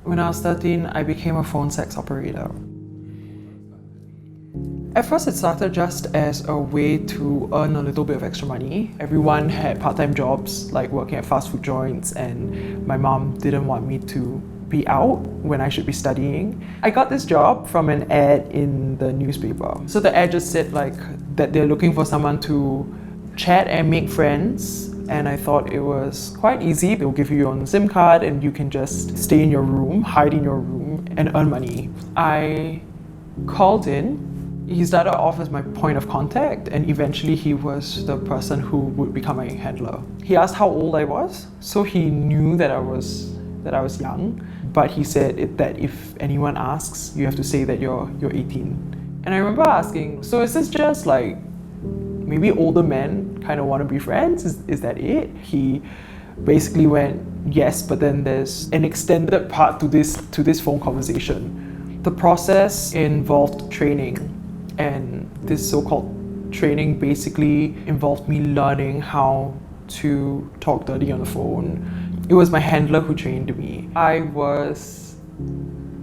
When I was 13, I became a phone sex operator. At first, it started just as a way to earn a little bit of extra money. Everyone had part-time jobs, like working at fast food joints, and my mom didn't want me to be out when I should be studying. I got this job from an ad in the newspaper. So the ad just said that they're looking for someone to chat and make friends, and I thought it was quite easy. They'll give you your own SIM card and you can just stay in your room, hide in your room, and earn money. I called in. He started off as my point of contact, and eventually he was the person who would become my handler. He asked how old I was, so he knew that I was young, but he said that if anyone asks, you have to say that you're 18. And I remember asking, so is this just like maybe older men kind of want to be friends? Is that it? He basically went yes, but then there's an extended part to this phone conversation. The process involved training. And this so-called training basically involved me learning how to talk dirty on the phone. It was my handler who trained me. I was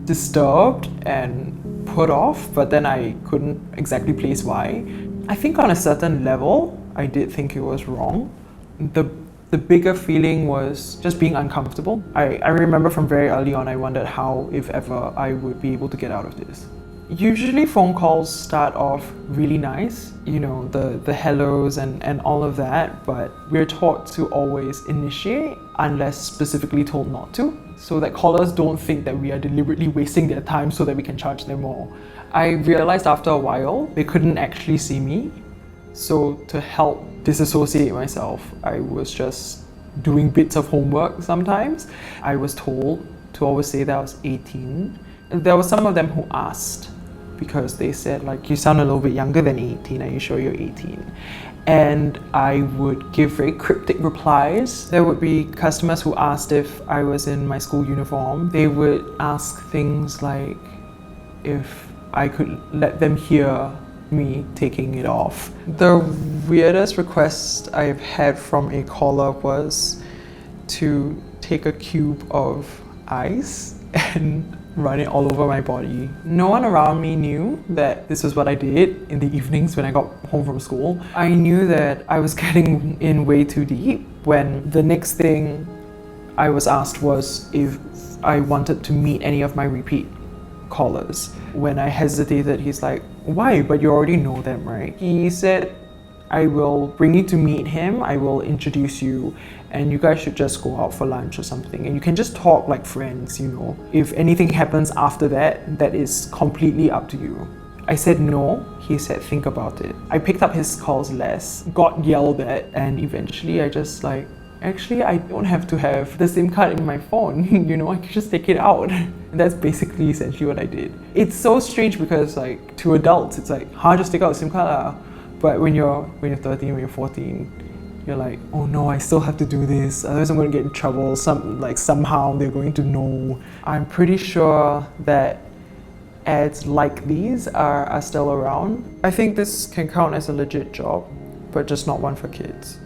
disturbed and put off, but then I couldn't exactly place why. I think on a certain level, I did think it was wrong. The bigger feeling was just being uncomfortable. I remember from very early on, I wondered how, if ever, I would be able to get out of this. Usually phone calls start off really nice, the hellos and all of that, but we're taught to always initiate unless specifically told not to, so that callers don't think that we are deliberately wasting their time so that we can charge them more. I realized after a while they couldn't actually see me, so to help disassociate myself, I was just doing bits of homework sometimes. I was told to always say that I was 18. There were some of them who asked, because they said, you sound a little bit younger than 18, are you sure you're 18? And I would give very cryptic replies. There would be customers who asked if I was in my school uniform. They would ask things like if I could let them hear me taking it off. The weirdest request I've had from a caller was to take a cube of ice and run it all over my body. No one around me knew that this was what I did in the evenings when I got home from school. I knew that I was getting in way too deep when the next thing I was asked was if I wanted to meet any of my repeat callers. When I hesitated, he's like, why? But you already know them, right? He said, I will bring you to meet him, I will introduce you, and you guys should just go out for lunch or something, and you can just talk like friends, If anything happens after that, that is completely up to you. I said no. He said think about it. I picked up his calls less, got yelled at, and eventually I just actually I don't have to have the SIM card in my phone, I can just take it out. And that's basically essentially what I did. It's so strange because to adults, it's just take out a SIM card lah. But when you're 13, when you're 14, you're like, oh no, I still have to do this, otherwise I'm going to get in trouble. Somehow they're going to know. I'm pretty sure that ads like these are still around. I think this can count as a legit job, but just not one for kids.